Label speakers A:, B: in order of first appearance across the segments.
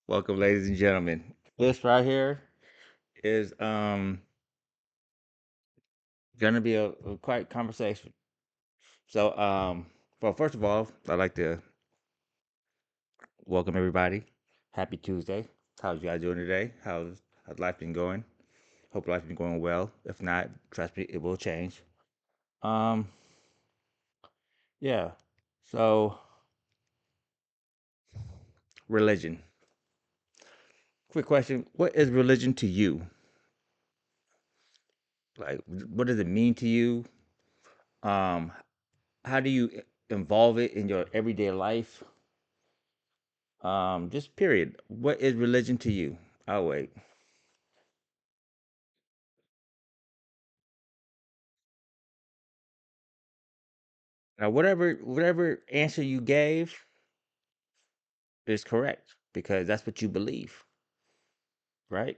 A: Welcome, ladies and gentlemen. This right here is gonna be a quiet conversation. So well, first of all, I'd like to welcome everybody. Happy Tuesday. How's you guys doing today? How's life been going? Hope life been going well. If not, trust me, it will change. Um, yeah. So religion. Quick question: what is religion to you? Like, what does it mean to you? Um, how do you involve it in your everyday life? Just period. What is religion to you? I'll wait. Now, whatever answer you gave is correct because that's what you believe, right?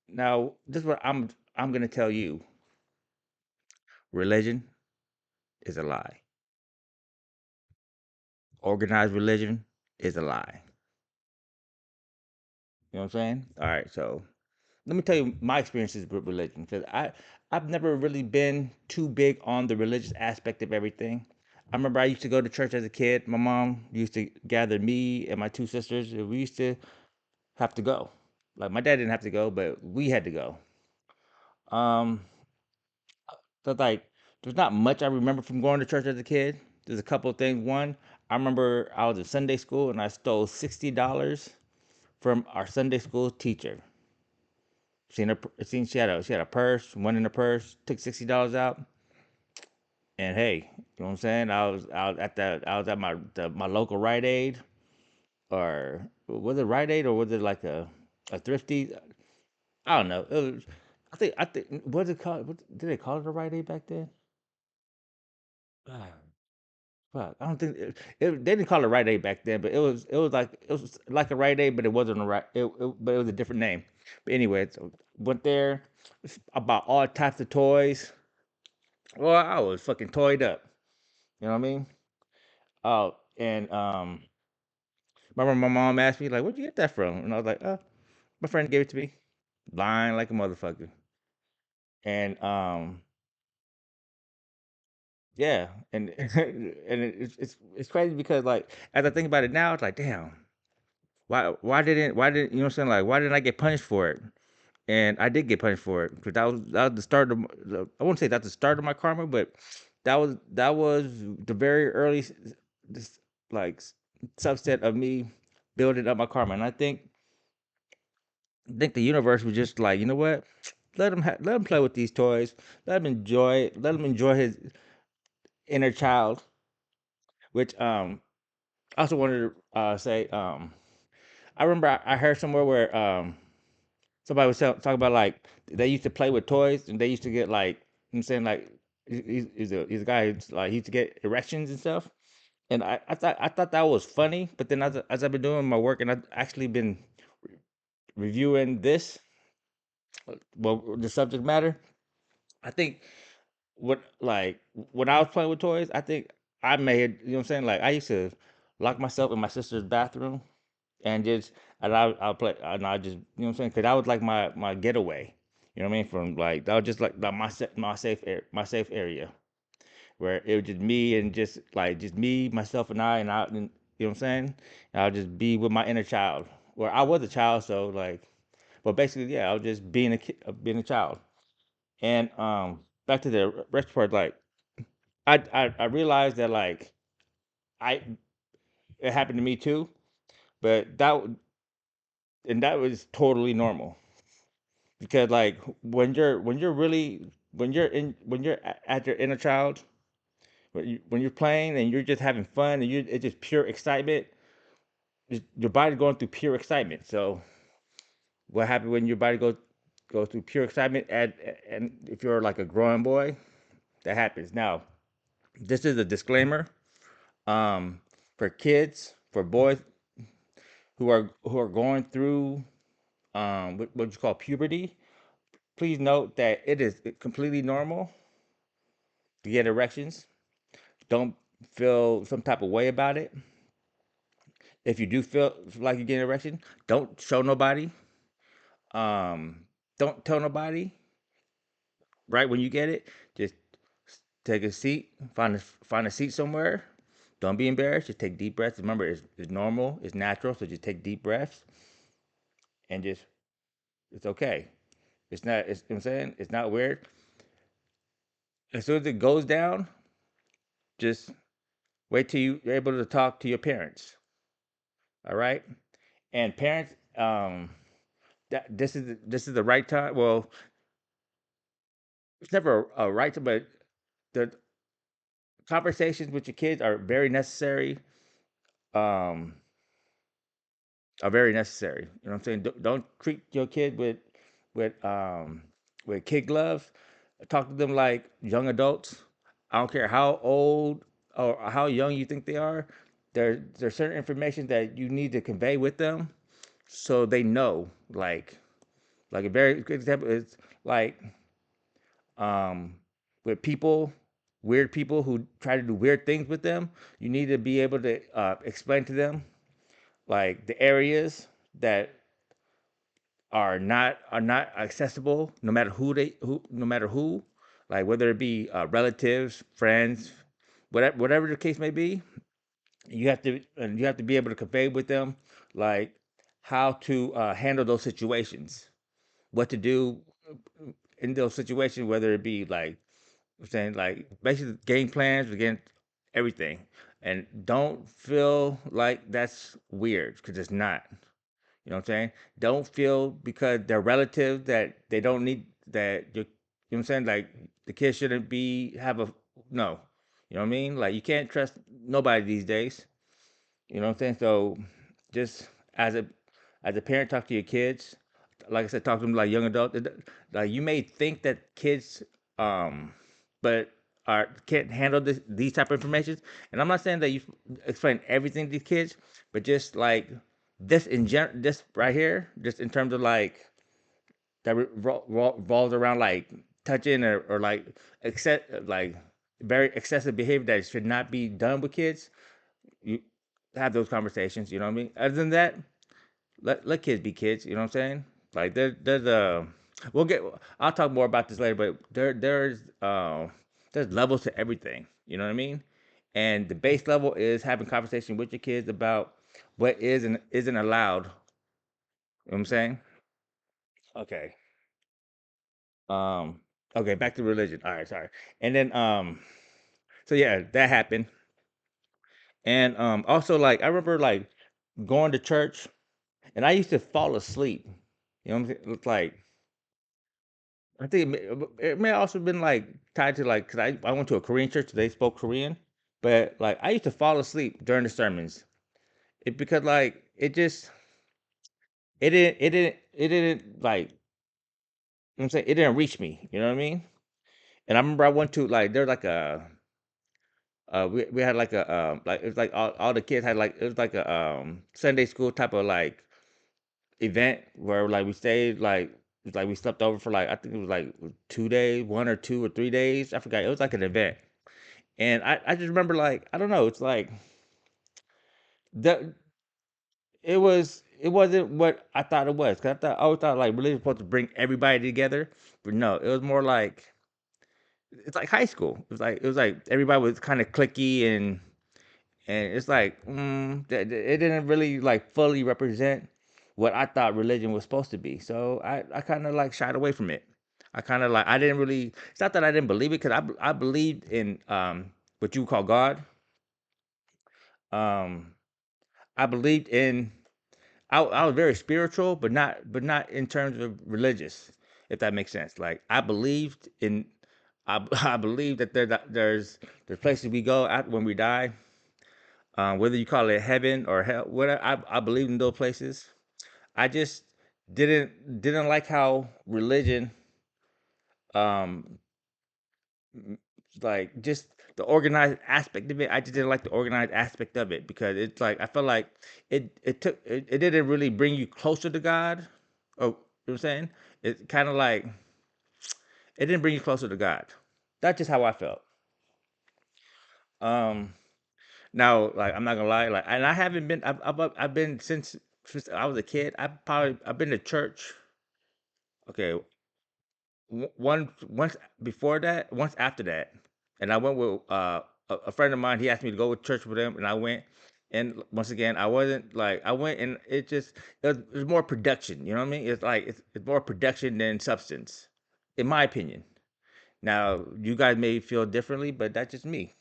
A: Now, this is what I'm gonna tell you. Religion is a lie. Organized religion is a lie. You know what I'm saying? All right, so let me tell you my experiences with religion because I've never really been too big on the religious aspect of everything. I remember I used to go to church as a kid. My mom used to gather me and my two sisters, and we used to have to go. Like my dad didn't have to go, but we had to go. Um, so like there's not much I remember from going to church as a kid. There's a couple of things. One, I remember I was in Sunday school and I stole $60 from our Sunday school teacher. Seen she had a purse, went in the purse, took $60 out, and hey, you know what I'm saying? I was at my local Rite Aid, or was it Rite Aid or was it like a thrifty? I don't know. It was, I think what did it called? What did they call it, a Rite Aid back then? Ah, fuck, I don't think they didn't call it Rite Aid back then, but it was like a Rite Aid, but it wasn't a right. But it was a different name. But anyway, so went there, about all types of toys. Well, I was fucking toyed up. You know what I mean? Oh, and remember my mom asked me like, "Where'd you get that from?" And I was like, "Oh, my friend gave it to me." Lying like a motherfucker. And yeah, and and it's crazy because like as I think about it now, it's like, damn, why didn't you know what I'm saying, like why didn't I get punished for it? And I did get punished for it because that was the start of I won't say that's the start of my karma, but that was the very early this like subset of me building up my karma. And I think the universe was just like, you know what? Let him play with these toys. Let him enjoy his inner child. Which I also wanted to say I remember I heard somewhere where somebody was talking about like they used to play with toys and they used to get like, you know what I'm saying, like he's a guy who's like he used to get erections and stuff. And I thought that was funny, but then as I've been doing my work and I've actually been reviewing this, well, the subject matter, I think when I was playing with toys, I think I made, you know what I'm saying, like I used to lock myself in my sister's bathroom and just and I'll play and I just, you know what I'm saying, because that was like my getaway. You know what I mean? From like that was just like my safe area where it was just me and just me, myself, and you know what I'm saying? And I'll just be with my inner child. Well, I was a child, so like, but basically, yeah, I was just being being a child. And back to the rest part, like I realized that like I it happened to me too, but that was totally normal because like when you're at your inner child, when you're playing and you're just having fun and it's just pure excitement, your body going through pure excitement. So what happens when your body goes through pure excitement, and if you're like a growing boy, that happens. Now, this is a disclaimer, um, for kids, for boys who are going through what you call puberty. Please note that it is completely normal to get erections. Don't feel some type of way about it. If you do feel like you're getting an erection, don't show nobody. Um, don't tell nobody. Right when you get it, just take a seat, find a seat somewhere. Don't be embarrassed. Just take deep breaths. Remember, it's normal, it's natural. So just take deep breaths and just it's okay. It's not. It's you know what I'm saying it's not weird. As soon as it goes down, just wait till you're able to talk to your parents. All right, and parents, that this is the right time. Well, it's never a right time, but the conversations with your kids are very necessary. Um, are very necessary. You know what I'm saying? Don't treat your kid with um with kid gloves. Talk to them like young adults. I don't care how old or how young you think they are. There's certain information that you need to convey with them so they know. Like a very good example is like um with people, weird people who try to do weird things with them. You need to be able to explain to them like the areas that are not accessible no matter who no matter who, like whether it be relatives, friends, whatever the case may be. You have to be able to convey with them like how to handle those situations, what to do in those situations, whether it be like I'm saying like basically game plans against everything, and don't feel like that's weird because it's not. You know what I'm saying? Don't feel because they're relatives that they don't need that you know what I'm saying? Like the kid shouldn't be have a no. You know what I mean? Like you can't trust nobody these days. You know what I'm saying? So just as a parent, talk to your kids. Like I said, talk to them like young adults. Like you may think that kids, um, but are can't handle these type of information. And I'm not saying that you explain everything to these kids, but just like this in general, this right here, just in terms of like that revolves around like touching or like excess like very excessive behavior that should not be done with kids. You have those conversations. You know what I mean? Other than that, let kids be kids. You know what I'm saying? Like there's a we'll get. I'll talk more about this later, but there's levels to everything. You know what I mean? And the base level is having conversation with your kids about what is and isn't allowed. You know what I'm saying? Okay. Um. Okay. Back to religion. All right. Sorry. And then So yeah, that happened. And also like I remember like going to church, and I used to fall asleep. You know what I'm saying? It's like I think it may also been like tied to like because I went to a Korean church. They spoke Korean, but like I used to fall asleep during the sermons. It because like it didn't like you know what I'm saying it didn't reach me. You know what I mean? And I remember I went to like there's like a we had like it was like all the kids had like it was like a Sunday school type of like event where like we stayed like it's like we slept over for like I think it was like 2 days, 1 or 2 or 3 days. I forgot. It was like an event. And I just remember like I don't know, it's like the it wasn't what I thought it was. Cause I always thought like religion was supposed to bring everybody together, but no, it was more like it's like high school. It was like everybody was kind of clicky and it's like it didn't really like fully represent what I thought religion was supposed to be. So I kind of like shied away from it. I kind of like I didn't really. It's not that I didn't believe it because I believed in what you would call God. Um, I believed in I was very spiritual, but not in terms of religious, if that makes sense. Like I believed in I believe that there's places we go at when we die, whether you call it heaven or hell, whatever. I believe in those places. I just didn't like how religion um like just the organized aspect of it. I just didn't like the organized aspect of it because it's like I felt like it didn't really bring you closer to God. Or you know what I'm saying? It kind of like it didn't bring you closer to God. That's just how I felt. Um Now, like I'm not gonna lie, like, and I haven't been. I've been since I was a kid. I've been to church. Okay, once before that, once after that, and I went with a friend of mine. He asked me to go to church with him, and I went. And once again, I wasn't like I went, and it was more production. You know what I mean? It's like it's more production than substance, in my opinion. Now, you guys may feel differently, but that's just me.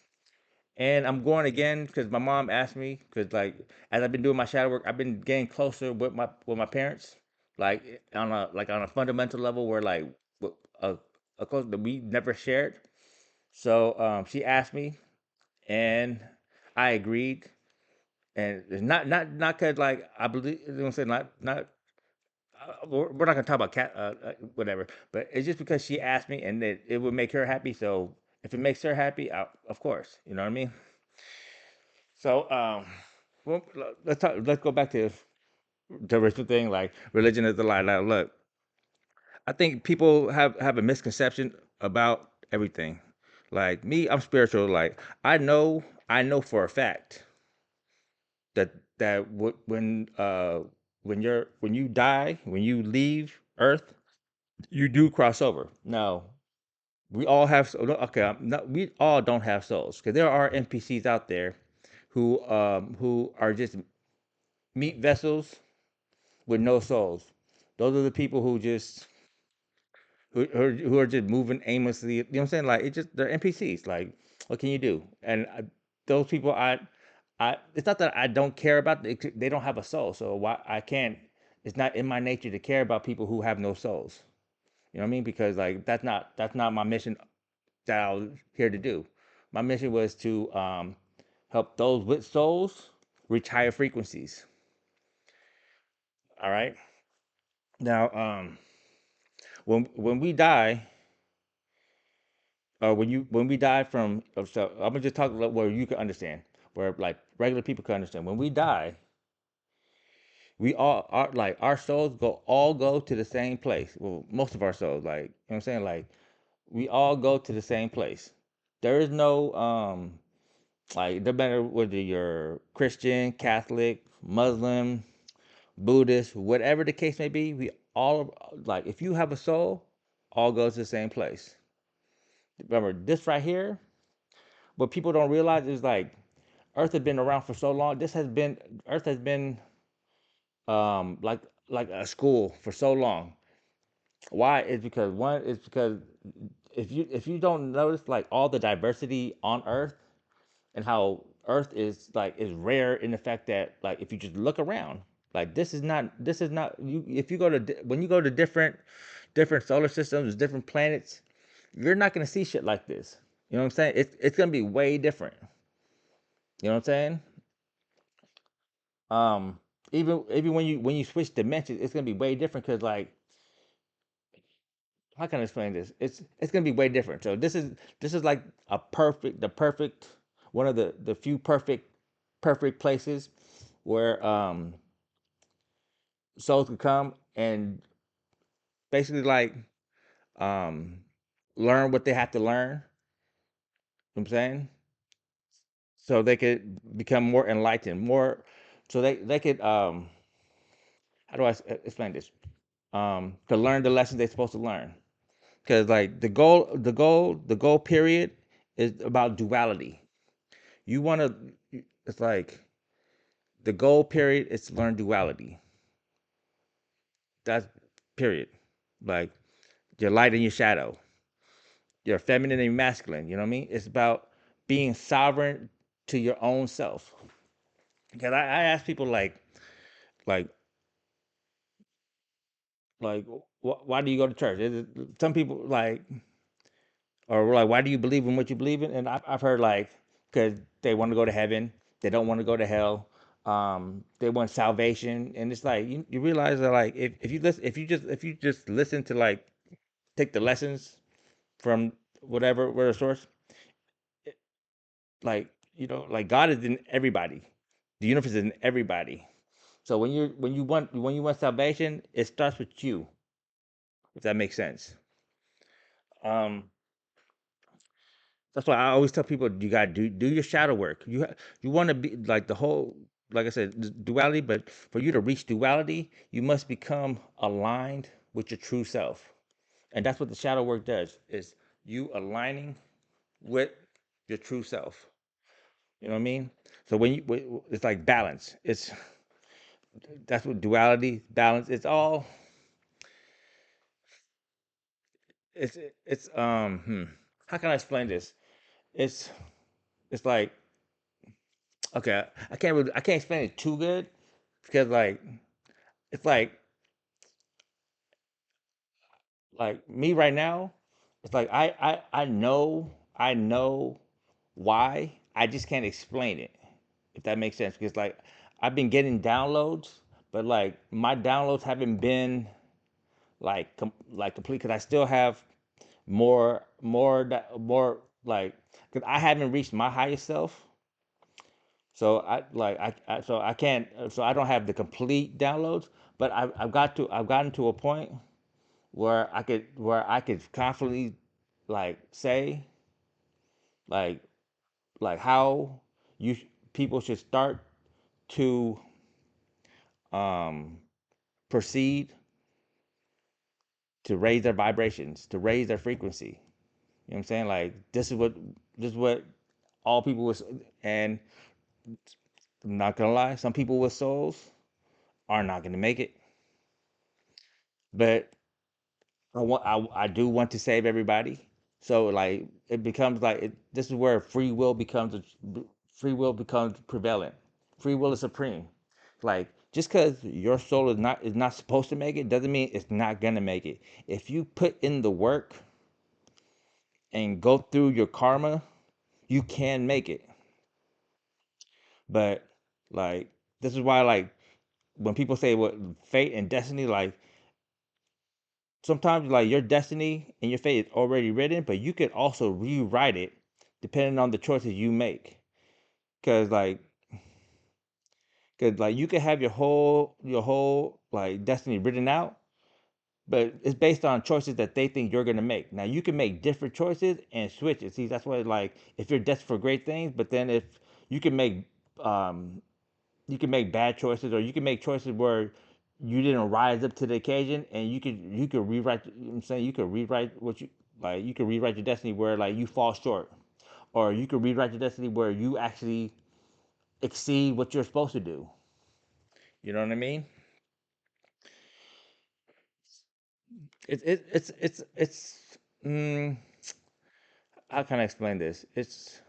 A: And I'm going again because my mom asked me because like as I've been doing my shadow work, I've been getting closer with my parents, like on a fundamental level where like a a close that we never shared. So she asked me, and I agreed. And it's not because like I believe you know what I'm saying, not we're not gonna talk about cat whatever, but it's just because she asked me and it would make her happy. So if it makes her happy, of course, you know what I mean. So, well, let's talk. Let's go back to the original thing. Like religion is a lie. Now, look, I think people have a misconception about everything. Like me, I'm spiritual. Like I know for a fact that when you die, when you leave Earth, you do cross over. Now, we all have no, okay. Not, we all don't have souls because there are NPCs out there who are just meat vessels with no souls. Those are the people who just who are just moving aimlessly. You know what I'm saying? Like it just they're NPCs. Like what can you do? And those people, it's not that I don't care about. They don't have a soul, so why I can't. It's not in my nature to care about people who have no souls. You know what I mean? Because like that's not my mission that I was here to do. My mission was to help those with souls reach higher frequencies. All right. Now, when we die, when we die from, so I'm gonna just talk about where you can understand, where like regular people can understand. When we die, we all are like our souls go to the same place. Well, most of our souls, like you know what I'm saying, like we all go to the same place. There is no like no matter whether you're Christian, Catholic, Muslim, Buddhist, whatever the case may be, we all like if you have a soul, all goes to the same place. Remember this right here. What people don't realize is like Earth has been around for so long. Earth has been like a school for so long. Why? Is because one is because if you don't notice like all the diversity on Earth and how Earth is rare in the fact that like if you just look around, like this is not you if you go to when you go to different solar systems, different planets, you're not gonna see shit like this. You know what I'm saying? It's gonna be way different. You know what I'm saying? Um, even when you switch dimensions, it's gonna be way different because like how can I explain this? It's gonna be way different. So this is like the perfect one of the few perfect places where souls could come and basically like um learn what they have to learn. You know what I'm saying, so they could become more enlightened, more so they could how do I explain this? To learn the lessons they're supposed to learn. Because like the goal period is about duality. You want to, it's like the goal period is to learn duality. That's period. Like your light and your shadow, your feminine and masculine. You know what I mean? It's about being sovereign to your own self. Because I ask people like like why do you go to church? Some people like or like why do you believe in what you believe in? And I've heard like because they want to go to heaven, they don't want to go to hell, they want salvation, and it's like you realize that like if you listen if you just listen to like take the lessons from where the source, like like God is in everybody, the universe is in everybody. So when you want salvation, it starts with you, if that makes sense. um That's why I always tell people you gotta do your shadow work. You want to be like the whole, like I said, duality. But for you to reach duality, you must become aligned with your true self, and that's what the shadow work does. Is you aligning with your true self. You know what I mean? So it's like balance. It's That's what duality, balance. It's all. It's it's How can I explain this? It's it's like, okay, I can't explain it too good because like it's like me right now. It's like I know why. I just can't explain it, if that makes sense. Because like I've been getting downloads, but like my downloads haven't been like complete because I still have more like because I haven't reached my highest self. So I can't, so I don't have the complete downloads, but I've gotten to a point where I could confidently like say like how you people should start to um proceed to raise their vibrations, to raise their frequency. You know what I'm saying? Like this is what all people with, and I'm not gonna lie, some people with souls are not gonna make it. But I do want to save everybody. So like it becomes like this is where free will becomes prevalent. Free will is supreme. Like just because your soul is not supposed to make it doesn't mean it's not gonna make it. If you put in the work and go through your karma, you can make it. But like this is why like when people say what fate and destiny, like sometimes like your destiny and your fate is already written, but you could also rewrite it depending on the choices you make. Cause like, cause like you could have your whole like destiny written out, but it's based on choices that they think you're gonna make. Now you can make different choices and switch it. See, that's why like if you're destined for great things, but then if you can make um you can make bad choices, or you can make choices where you didn't rise up to the occasion, and you could rewrite. You know what I'm saying, you could rewrite what you like. You could rewrite your destiny where like you fall short, or you could rewrite your destiny where you actually exceed what you're supposed to do. You know what I mean? It's mm, how can I explain this? It's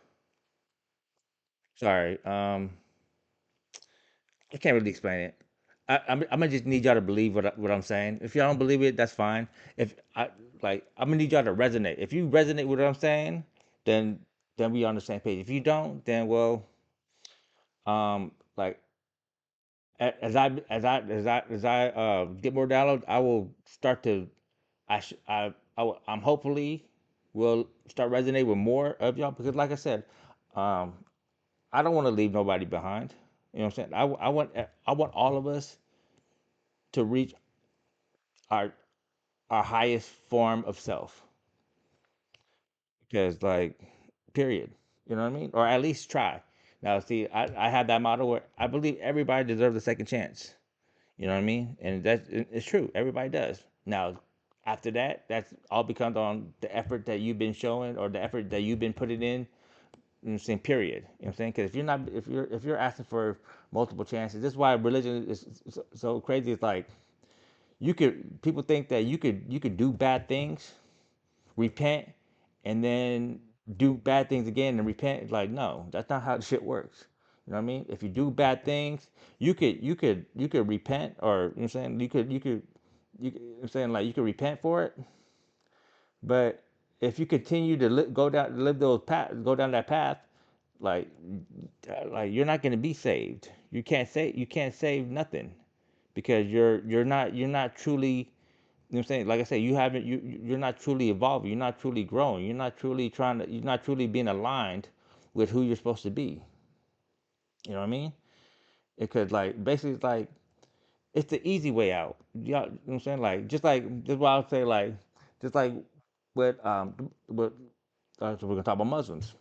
A: sorry. I can't really explain it. I'm gonna just need y'all to believe what I'm saying. If y'all don't believe it, that's fine. If I I'm gonna need y'all to resonate. If you resonate with what I'm saying, then we on the same page. If you don't, then well, like as I get more downloads, I will start to I'm hopefully will start resonating with more of y'all because, like I said, um, I don't want to leave nobody behind. You know what I'm saying? I want all of us to reach our highest form of self, because like period, you know what I mean, or at least try. Now see, I have that model where I believe everybody deserves a second chance. You know what I mean, and it's true, everybody does. Now after that, that's all becomes on the effort that you've been showing or the effort that you've been putting in. You know what I'm saying, period. You know what I'm saying, because if you're asking for multiple chances, this is why religion is so crazy. It's like you could people think that you could do bad things, repent, and then do bad things again and repent. Like, no, that's not how shit works. You know what I mean? If you do bad things, you could repent, or you know what I'm saying, you know what I'm saying, like you could repent for it. But if you continue to live those path, go down that path, like you're not going to be saved. You can't save nothing, because you're not truly, you know what I'm saying? Like I said, you're not truly evolving, you're not truly growing, you're not truly being aligned with who you're supposed to be. You know what I mean? Because like basically it's like it's the easy way out. You know what I'm saying? Like just like this is what I would say, like just like with so we're gonna talk about Muslims.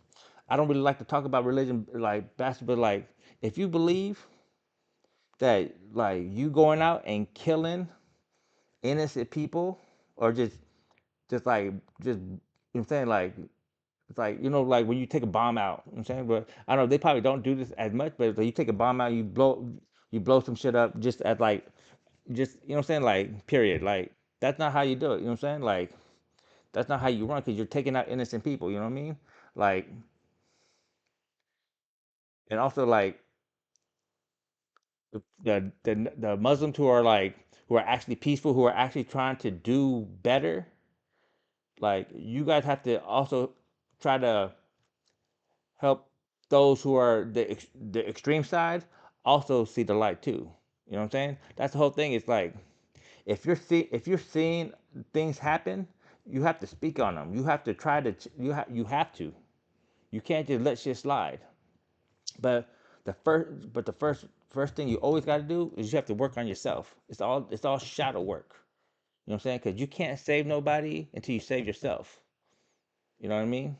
A: I don't really like to talk about religion like basketball. Like if you believe that like you going out and killing innocent people, or just like just you know what I'm saying, like it's like like when you take a bomb out, you know what I'm saying, but I don't know, they probably don't do this as much, but like, you take a bomb out, you blow some shit up just at like just you know what I'm saying, like period, like that's not how you do it, you know what I'm saying, like that's not how you run because you're taking out innocent people, you know what I mean, like and also like the Muslims who are like who are actually peaceful, who are actually trying to do better, like you guys have to also try to help those who are the extreme side also see the light too. You know what I'm saying? That's the whole thing. It's like if you're seeing things happen, you have to speak on them. You have to try to you have to. You can't just let shit slide. But the first thing you always got to do is you have to work on yourself. It's all shadow work. You know what I'm saying? Because you can't save nobody until you save yourself. You know what I mean?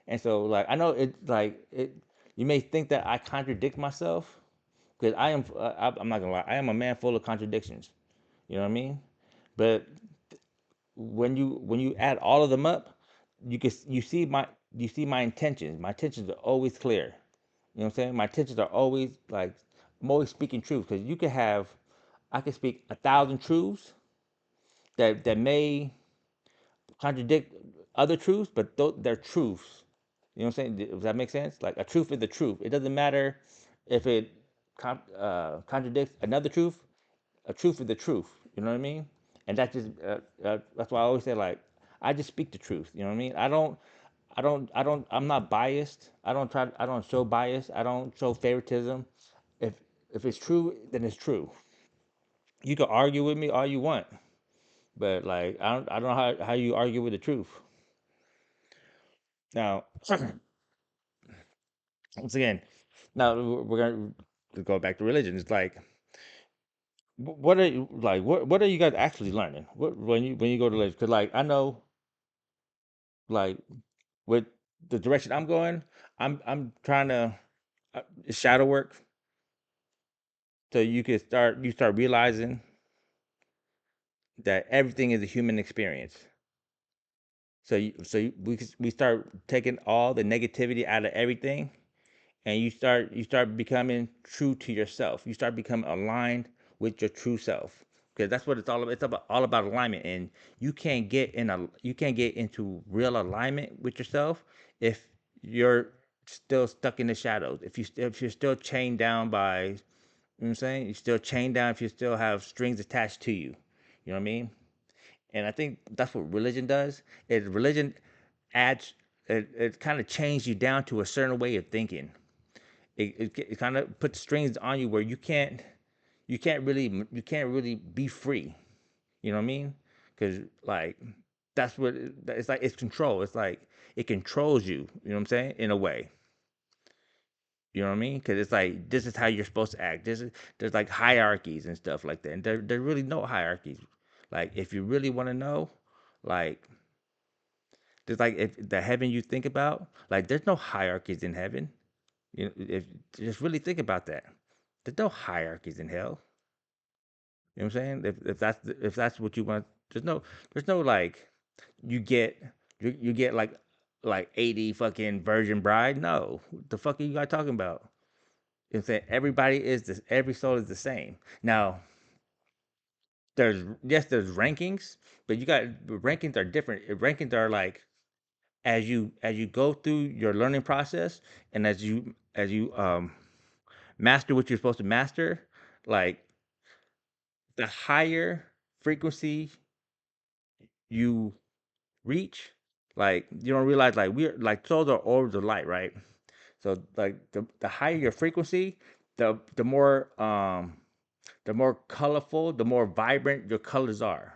A: And so like I know it like it you may think that I contradict myself because I'm not gonna lie, I am a man full of contradictions. You know what I mean? But when you add all of them up, you see my intentions. My intentions are always clear. You know what I'm saying? My intentions are always like I'm always speaking truth because I can speak 1,000 truths that may contradict other truths, but they're truths. You know what I'm saying? Does that make sense? Like a truth is the truth. It doesn't matter if it contradicts another truth. A truth is the truth. You know what I mean? And that's why I always say like I just speak the truth. You know what I mean? I'm not biased. I don't show bias. I don't show favoritism. If if it's true, then it's true. You can argue with me all you want, but like I don't know how you argue with the truth. Now, once again, now we're gonna go back to religion. It's like, what are you like? What are you guys actually learning? What when you go to religion? Because like I know, like with the direction I'm going, I'm trying to shadow work so you start realizing that everything is a human experience. We start taking all the negativity out of everything, and you start becoming true to yourself. You start becoming aligned with your true self because that's what it's all about. It's all about alignment, and you can't get into real alignment with yourself if you're still stuck in the shadows. If you're still chained down by, you know what I'm saying, you're still chained down. If you still have strings attached to you, you know what I mean. And I think that's what religion does. Is religion adds it kind of chains you down to a certain way of thinking. It kind of puts strings on you where you can't really be free. You know what I mean? Because like that's what it's like. It's control. It's like it controls you. You know what I'm saying? In a way. You know what I mean? Because it's like this is how you're supposed to act. There's like hierarchies and stuff like that. And there's really no hierarchies. Like if you really want to know, like there's like if the heaven you think about, like there's no hierarchies in heaven. You know, if just really think about that. There's no hierarchies in hell. You know what I'm saying? If that's what you want, there's no like you get you get like 80 fucking virgin bride. No, what the fuck are you guys talking about? You know what I'm saying? Every soul is the same. Now there's rankings, but rankings are different. Rankings are like as you go through your learning process and as you master what you're supposed to master, like the higher frequency you reach, like you don't realize like we're like souls are orbs of light, right? So like the higher your frequency, the more colorful, the more vibrant your colors are.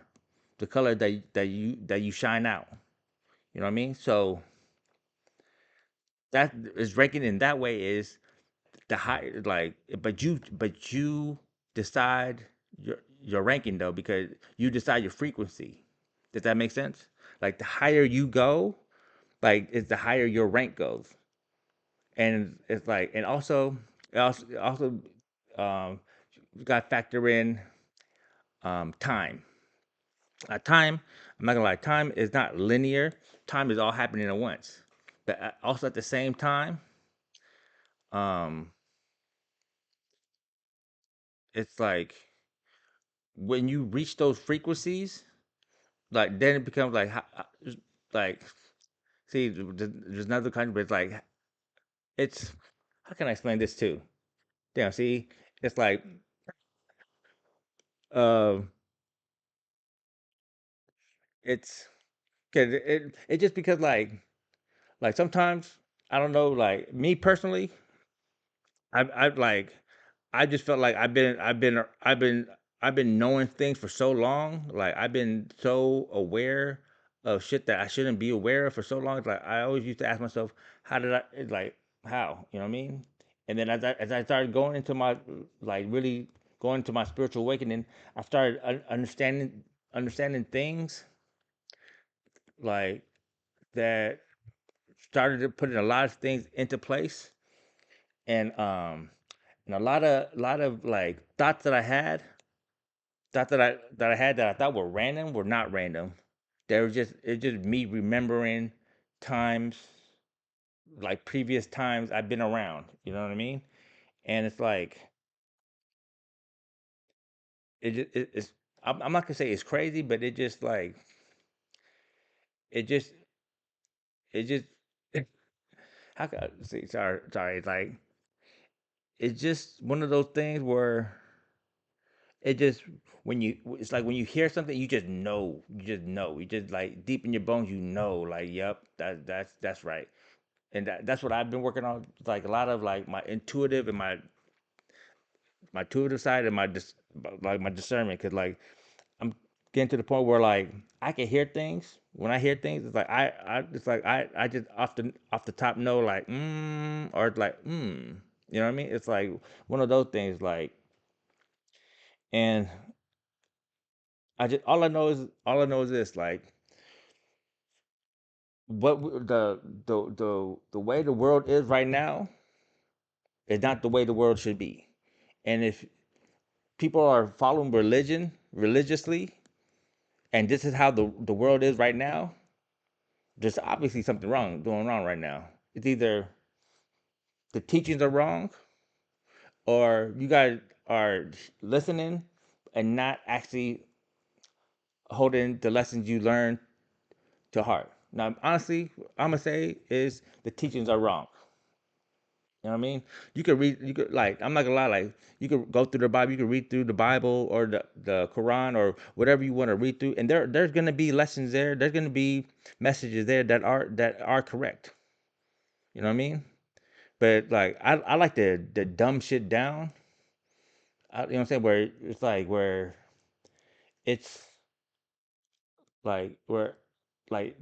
A: The color that you shine out. You know what I mean? So that is ranking in that way is the high like but you decide your ranking though because you decide your frequency. Does that make sense? Like the higher you go, like it's the higher your rank goes, and it's like, and also, also, um, you got to factor in time. Time, I'm not gonna lie, time is not linear. Time is all happening at once, but also at the same time, um, it's like when you reach those frequencies, like then it becomes like like see, there's another country, but it's like it's how can I explain this too? Damn, see, it's like uh, it's cause it just because like sometimes I don't know, like me personally, I like I just felt like I've been knowing things for so long. Like I've been so aware of shit that I shouldn't be aware of for so long. It's like I always used to ask myself, how did I? It's like how, you know what I mean? And then as I started going into my like really going into my spiritual awakening, I started understanding things like that started to putting a lot of things into place, and and a lot of like thoughts that I had that I thought were random were not random. They were just it's just me remembering times, like previous times I've been around. You know what I mean? And it's like it's I'm not gonna say it's crazy, but it just like it just it just how can I see? Sorry. It's like it's just one of those things where it just when you it's like when you hear something you just like deep in your bones like yep that's right, and that's what I've been working on, like a lot of like my intuitive and my intuitive side and like my discernment, because like I'm getting to the point where like I can hear things. When I hear things, it's like I just off the top know like or it's like you know what I mean? It's like one of those things like, and I just all I know is this like the way the world is right now is not the way the world should be. And if people are following religion religiously, and this is how the world is right now, there's obviously something going wrong right now. It's either the teachings are wrong, or you guys are listening and not actually holding the lessons you learned to heart. Now, honestly, I'm gonna say is the teachings are wrong. You know what I mean? You could like, I'm not gonna lie, like you could go through the Bible, you could read through the Bible or the Quran or whatever you want to read through, and there's gonna be lessons there. There's gonna be messages there that are correct. You know what I mean? But like, I like the dumb shit down. You know what I'm saying? Where it's like where it's where like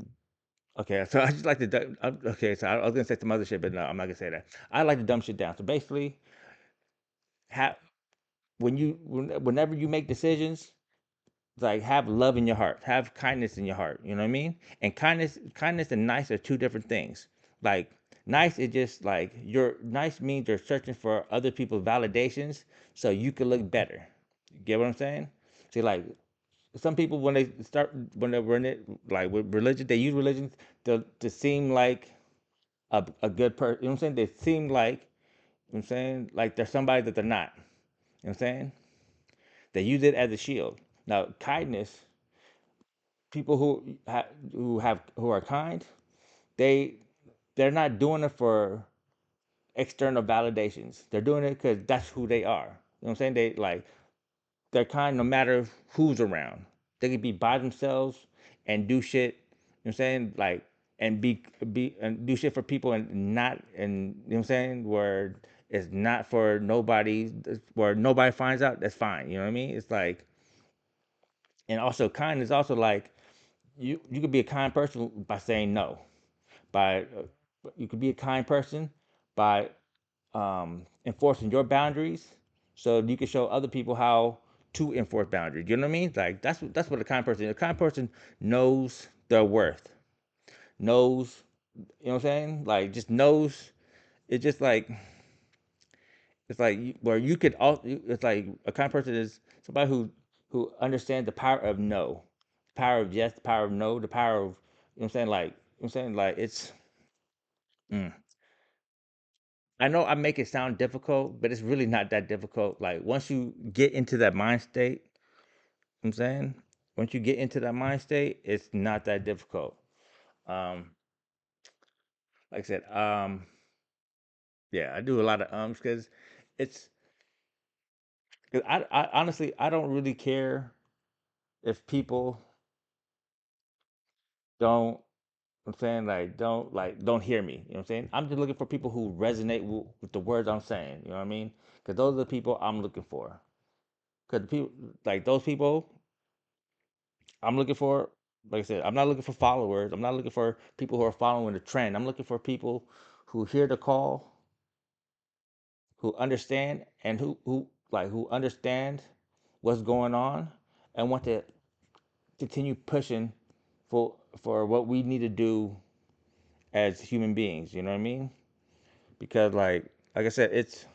A: okay, so I just like okay. So I was gonna say some other shit, but no, I'm not gonna say that. I like the dumb shit down. So basically, have whenever you make decisions, like have love in your heart, have kindness in your heart. You know what I mean? And kindness and nice are two different things. Like nice is just like you're nice means you're searching for other people's validations so you can look better. You get what I'm saying? See, like some people when they're in it, like with religion, they use religion to seem like a good person. You know what I'm saying? They seem like, you know what I'm saying, like they're somebody that they're not. You know what I'm saying? They use it as a shield. Now, kindness, people who are kind, they they're not doing it for external validations. They're doing it because that's who they are. You know what I'm saying? They're kind no matter who's around. They could be by themselves and do shit. You know what I'm saying? Like and be and do shit for people and not and you know what I'm saying, where it's not for nobody, where nobody finds out. That's fine. You know what I mean? It's like, and also kind is also like you could be a kind person by saying no. By you could be a kind person by enforcing your boundaries, so you can show other people how to enforce boundaries. You know what I mean? Like that's what a kind person is. A kind person knows their worth, knows. You know what I'm saying? Like just knows. It's just like where you could all. It's like a kind of person is somebody who understands the power of no, the power of yes, the power of no, the power of you know what I'm saying. Like you know what I'm saying. Like it's. Mm. I know I make it sound difficult, but it's really not that difficult. Like once you get into that mind state, I'm saying once you get into that mind state, it's not that difficult. Um, like I said, yeah, I do a lot of because it's cause I honestly I don't really care if people don't. I'm saying like don't hear me. You know what I'm saying? I'm just looking for people who resonate with the words I'm saying. You know what I mean? Because those are the people I'm looking for. Because the people like those people I'm looking for, like I said, I'm not looking for followers. I'm not looking for people who are following the trend. I'm looking for people who hear the call, who understand, and who understand what's going on, and want to continue pushing for what we need to do as human beings. You know what I mean? Because like I said, it's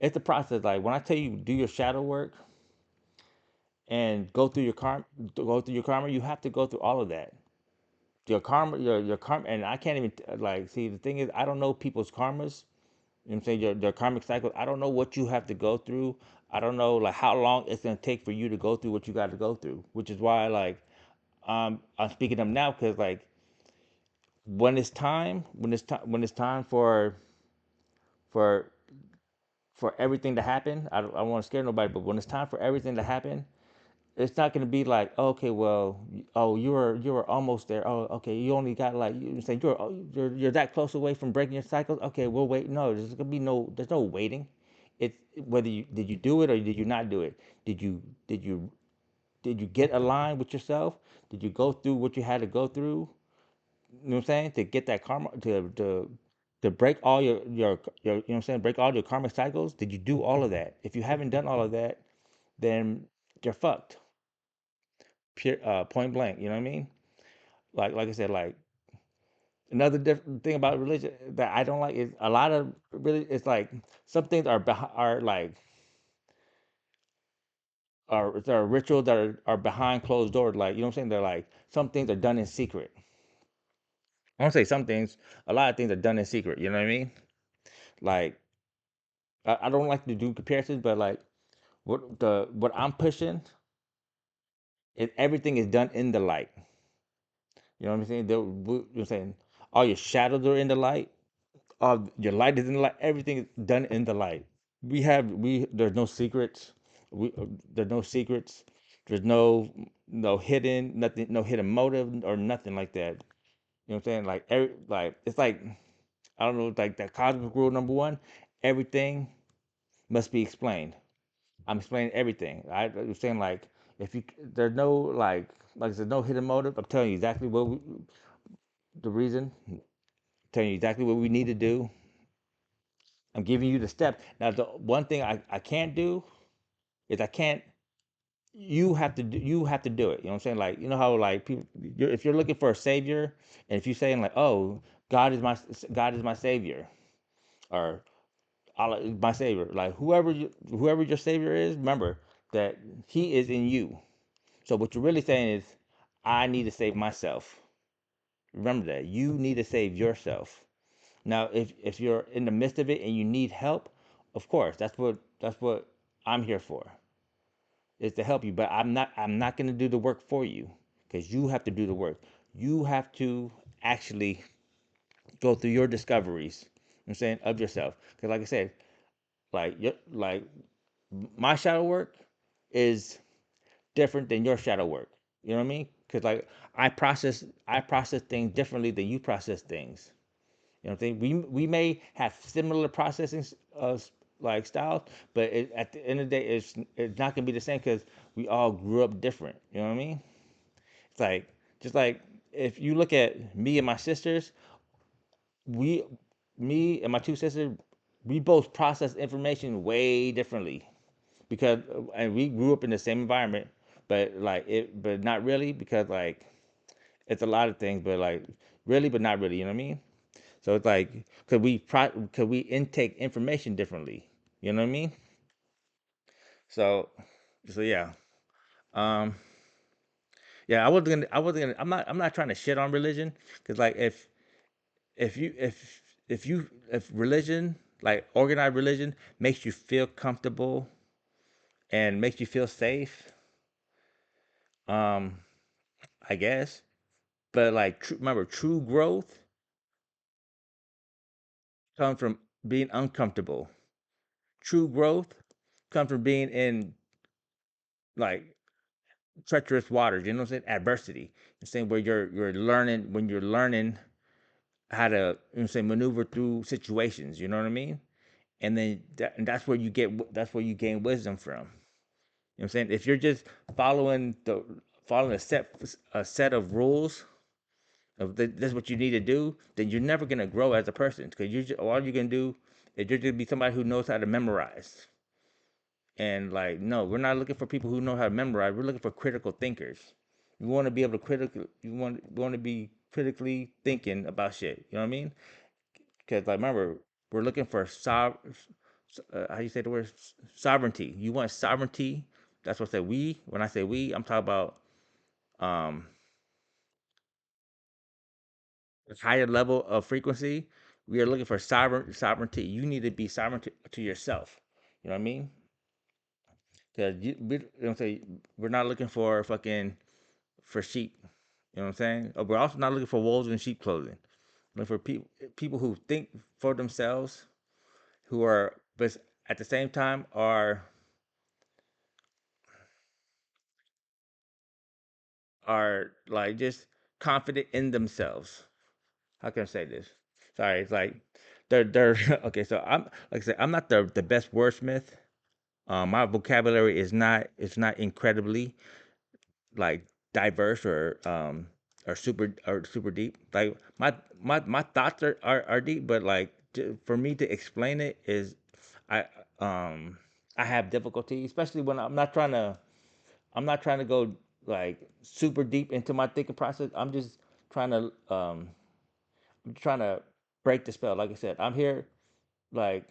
A: a process. Like when I tell you do your shadow work and go through your karma, you have to go through all of that. Your karma, and I can't even like see the thing is I don't know people's karmas. You know what I'm saying your karmic cycle. I don't know what you have to go through. I don't know like how long it's gonna take for you to go through what you got to go through. Which is why like I'm speaking up now because like when it's time for for everything to happen. I don't want to scare nobody, but when it's time for everything to happen, it's not going to be like, okay, well, oh, you were almost there. Oh, okay, you only got like you say you're that close away from breaking your cycles. Okay, we'll wait. No, there's no waiting. It's whether you did you do it or did you not do it. Did you did you get aligned with yourself? Did you go through what you had to go through? You know what I'm saying? To get that karma to break all your you know what I'm saying, break all your karmic cycles. Did you do all of that? If you haven't done all of that, then you're fucked. Pure point blank. You know what I mean? Like I said, like another different thing about religion that I don't like is a lot of really it's like some things are like are rituals that are behind closed doors. Like you know what I'm saying? They're like some things are done in secret. I won't say some things. A lot of things are done in secret. You know what I mean? Like I don't like to do comparisons, but like what I'm pushing is everything is done in the light. You know what I'm saying? You know what I'm saying? All your shadows are in the light. All your light is in the light. Everything is done in the light. We there's no secrets. We there's no secrets. There's no hidden nothing, no hidden motive or nothing like that. You know what I'm saying? Like like it's like I don't know, like that cosmic rule number one. Everything must be explained. I'm explaining everything. I'm saying like if you there's no like there's no hidden motive. I'm telling you exactly the reason. Telling you exactly what we need to do. I'm giving you the step. Now the one thing I can't do is I can't. You have to do it. You know what I'm saying? Like you know how like people if you're looking for a savior and if you're saying like oh God is my savior or Allah is my savior like whoever your savior is remember that he is in you. So what you're really saying is I need to save myself. Remember that you need to save yourself. Now, if you're in the midst of it and you need help, of course, that's what I'm here for, is to help you. But I'm not going to do the work for you because you have to do the work. You have to actually go through your discoveries. I'm saying of yourself because, like I said, like my shadow work is different than your shadow work. You know what I mean? Because like I process things differently than you process things. You know what I'm saying? We may have similar processing like styles, but at the end of the day, it's not gonna be the same because we all grew up different. You know what I mean? It's like just like if you look at me and my sisters, we, me and my two sisters, we both process information way differently because and we grew up in the same environment, but not really because like it's a lot of things, but like really, but not really. You know what I mean? So it's like, could we intake information differently? You know what I mean? So, so yeah, um, yeah. I'm not trying to shit on religion because like if you if religion like organized religion makes you feel comfortable and makes you feel safe, um, I guess. But like, remember, true growth comes from being uncomfortable. True growth comes from being in like treacherous waters. You know what I'm saying? Adversity. The same where you're learning when you're learning how to say maneuver through situations. You know what I mean? And then and that's where that's where you gain wisdom from. You know what I'm saying? If you're just following the following a set of rules of this is what you need to do, then you're never gonna grow as a person because all you're gonna do is you're gonna be somebody who knows how to memorize. And like, no, we're not looking for people who know how to memorize. We're looking for critical thinkers. You want to be able to want to be critically thinking about shit. You know what I mean? Because like, remember, we're looking for how do you say the word sovereignty? You want sovereignty. That's what I say. We. When I say we, I'm talking about um a higher level of frequency. We are looking for sovereignty. You need to be sovereign to yourself. You know what I mean? Because you know, say we're not looking for fucking for sheep. You know what I'm saying? We're also not looking for wolves in sheep clothing. Looking for people who think for themselves, who are, but at the same time are like just confident in themselves. How can I say this? Sorry, it's like they're okay. So I'm like I said, I'm not the best wordsmith. My vocabulary is not incredibly like diverse or super deep. Like my thoughts are deep, but like for me to explain it is I um I have difficulty, especially when I'm not trying to go like super deep into my thinking process. I'm just trying to I'm trying to break the spell. Like I said, I'm here like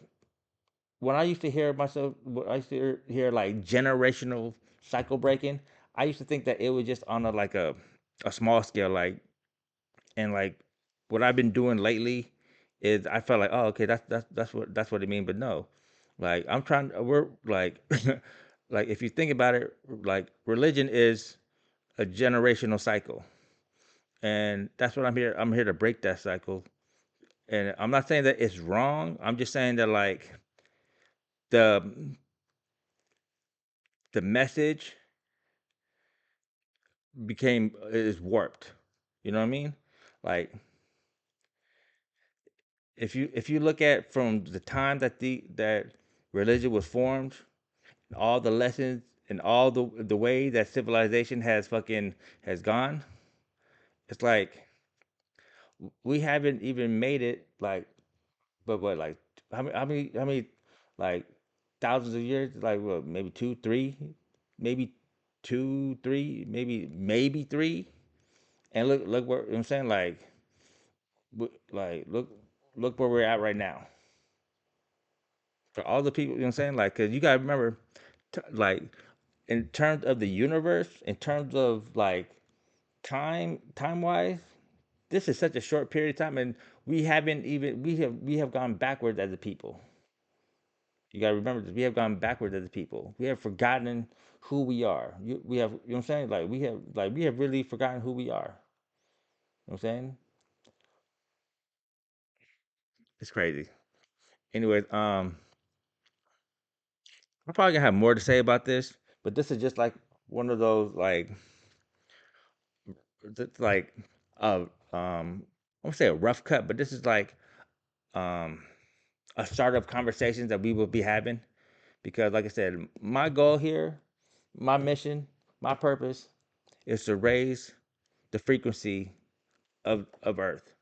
A: when I used to hear myself, when I used to hear like generational cycle breaking, I used to think that it was just on a small scale, like and like what I've been doing lately is I felt like, oh, okay, that's what it means, but no, like we're like, like if you think about it, like religion is a generational cycle, and that's what I'm here. I'm here to break that cycle, and I'm not saying that it's wrong. I'm just saying that like the the message became is warped. You know what I mean? Like if you look at from the time that that religion was formed, all the lessons and all the way that civilization has gone, it's like we haven't even made it like but what like how many like thousands of years like what maybe two three maybe two three maybe three and look where you know what I'm saying like like look where we're at right now for all the people you know what I'm saying like because you gotta remember like in terms of the universe in terms of like time wise this is such a short period of time and we haven't even we have gone backwards as a people. You gotta remember this. We have gone backwards as a people. We have forgotten who we are. We have, you know what I'm saying? We have really forgotten who we are. You know what I'm saying? It's crazy. Anyways, I'm probably gonna have more to say about this, but this is just like one of those like uh I won't say a rough cut, but this is like um a start of conversations that we will be having because like I said, my goal here, my mission, my purpose is to raise the frequency of Earth.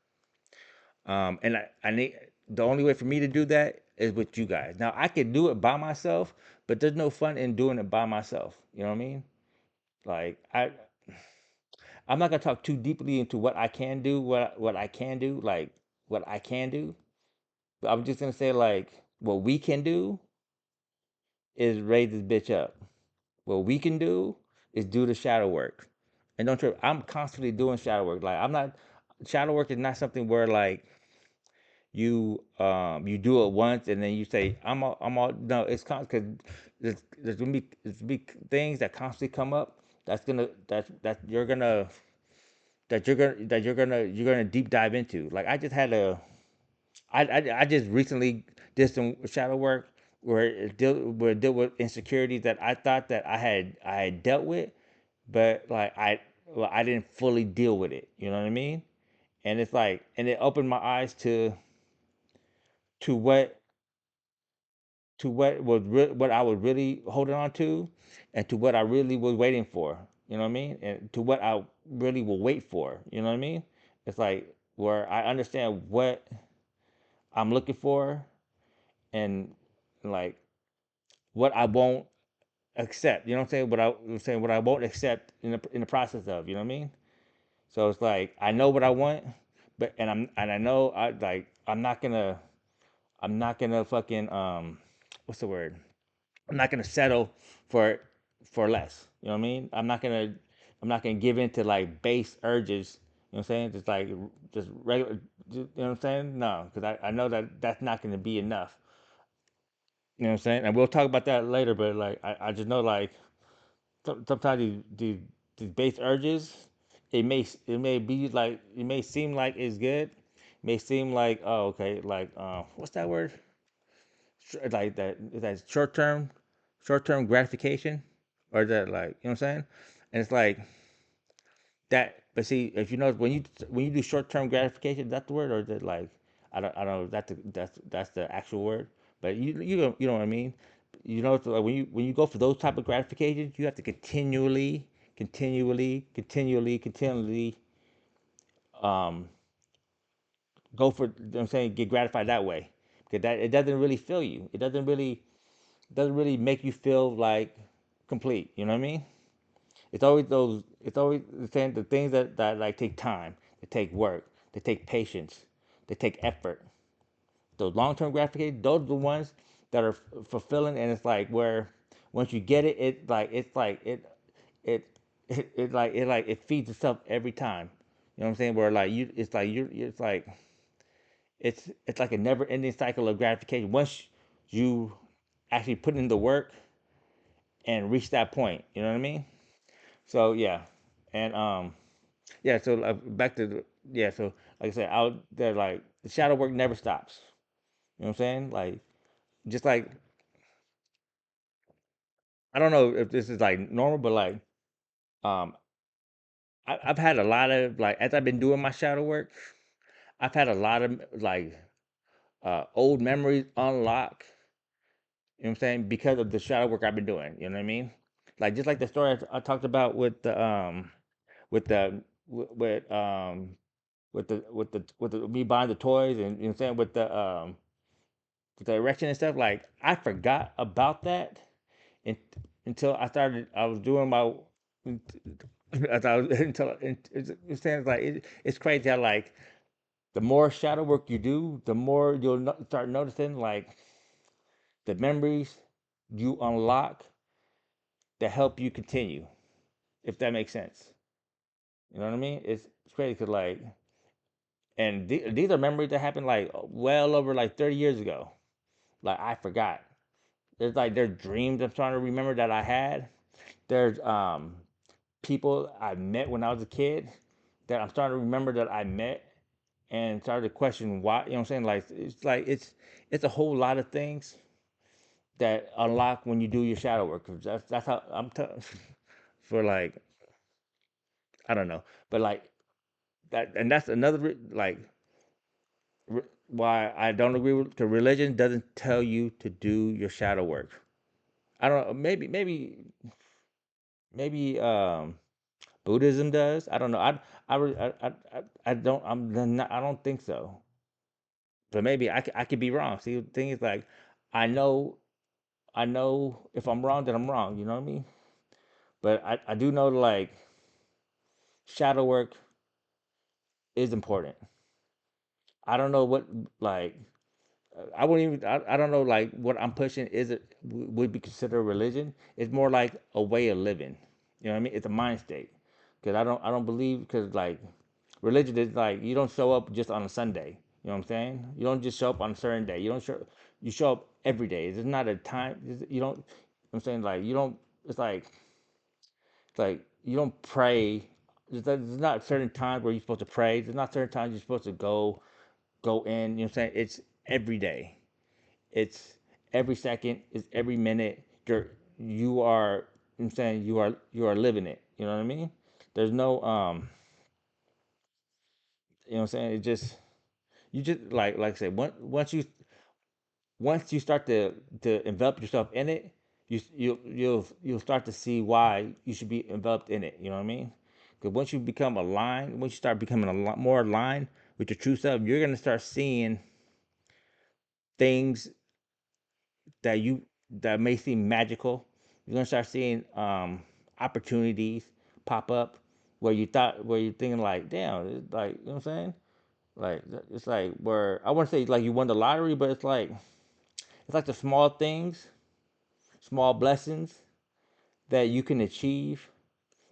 A: And I need the only way for me to do that is with you guys. Now I could do it by myself, but there's no fun in doing it by myself. You know what I mean? Like I'm not gonna talk too deeply into what I can do, what I can do, like what I can do. But I'm just gonna say like what we can do is raise this bitch up. What we can do is do the shadow work. And don't trip, I'm constantly doing shadow work. Like I'm not shadow work is not something where like you do it once and then you say I'm all no, it's constant because there's gonna be things that constantly come up that you're gonna deep dive into. Like I just recently did some shadow work where it dealt with insecurities that I thought that I had dealt with, but like I didn't fully deal with it. You know what I mean? And it's like and it opened my eyes to what I was really holding on to, and to what I really was waiting for. You know what I mean? And to what I really will wait for. You know what I mean? It's like where I understand what I'm looking for, and like what I won't accept. You know what I'm saying? What I won't accept in the process of. You know what I mean? So it's like I know what I want, but and I know I'm not gonna fucking what's the word? I'm not gonna settle for for less. You know what I mean? I'm not gonna give in to like base urges. You know what I'm saying? Just regular. You know what I'm saying? No, because I know that that's not gonna be enough. You know what I'm saying? And we'll talk about that later. But like I just know like sometimes these base urges, it may be like it may seem like it's good, it may seem like oh okay like what's that word? Like that is that short term gratification, or is that like you know what I'm saying? And it's like that. But see, if you know when you do short term gratification, is that the word, or is it like I don't know if that's the actual word, but you know what I mean. You know, so like when you go for those type of gratifications, you have to continually um go for. You know what I'm saying, get gratified that way because that it doesn't really fill you. It doesn't really make you feel like complete. You know what I mean? It's always those. It's always the things that like take time, they take work, they take patience, they take effort. Those long term gratifications, those are the ones that are fulfilling, and it's like where once you get it, it it feeds itself every time. You know what I'm saying? Where like it's like a never ending cycle of gratification. Once you actually put in the work and reach that point, you know what I mean? So yeah, and yeah. So back to yeah. So like I said, out there, like the shadow work never stops. You know what I'm saying? Like just like I don't know if this is like normal, but like um, I've had a lot of like as I've been doing my shadow work, I've had a lot of like old memories unlock. You know what I'm saying? Because of the shadow work I've been doing. You know what I mean? Like just like the story I talked about with the with with the me buying the toys, and you know what I'm saying with the erection and stuff. Like I forgot about that in, until I was doing my as I was until it's saying like it's crazy how like the more shadow work you do, the more you'll start noticing like the memories you unlock that help you continue, if that makes sense. You know what I mean? It's crazy because like, and these are memories that happened like well over like 30 years ago. Like I forgot. There's dreams I'm trying to remember that I had. There's people I met when I was a kid that I'm starting to remember that I met and started to question why. You know what I'm saying? It's a whole lot of things that unlock when you do your shadow work. 'Cause that's how for like I don't know, but like that, and that's another like why I don't agree with. The religion doesn't tell you to do your shadow work. I don't know. Maybe Buddhism does. I don't know. I don't. I don't think so. But maybe I could be wrong. See, the thing is like, I know I know if I'm wrong, then I'm wrong. You know what I mean? But I do know like shadow work is important. I don't know what, like, I wouldn't even. I don't know like what I'm pushing is it would be considered religion. It's more like a way of living. You know what I mean? It's a mind state. Because I don't believe because like religion is like you don't show up just on a Sunday. You know what I'm saying? You don't just show up on a certain day. You don't show. You show up every day. It's not a time. You don't. I'm saying like you don't. It's like you don't pray. There's not certain times where you're supposed to pray. There's not certain times you're supposed to go in. You know what I'm saying? It's every day. It's every second. It's every minute. You are. I'm saying you are living it. You know what I mean? There's no You know what I'm saying? It just you just like I said. Once you start to envelop yourself in it, you'll start to see why you should be enveloped in it. You know what I mean? Because once you start becoming a lot more aligned with your true self, you're gonna start seeing things that you that may seem magical. You're gonna start seeing opportunities pop up where you're thinking like, damn, it's like you know what I'm saying? Like it's like where I wouldn't say like you won the lottery, but it's like the small things, small blessings that you can achieve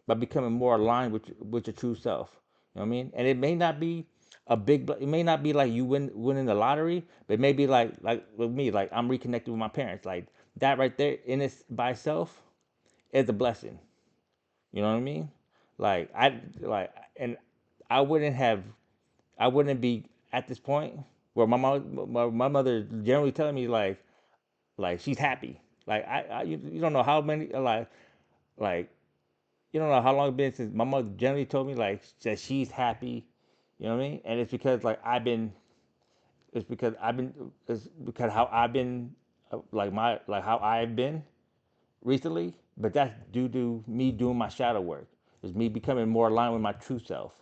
A: by becoming more aligned with your true self. You know what I mean? And it may not be it may not be like you winning the lottery, but it may be like with me, like I'm reconnected with my parents. Like that right there in it by itself is a blessing. You know what I mean? Like and I wouldn't have I wouldn't be at this point where my mother generally telling me like she's happy. Like you don't know how many like you don't know how long it's been since my mother generally told me like that she's happy. You know what I mean? And it's because how I've been like how I've been recently. But that's due to me doing my shadow work. It's me becoming more aligned with my true self.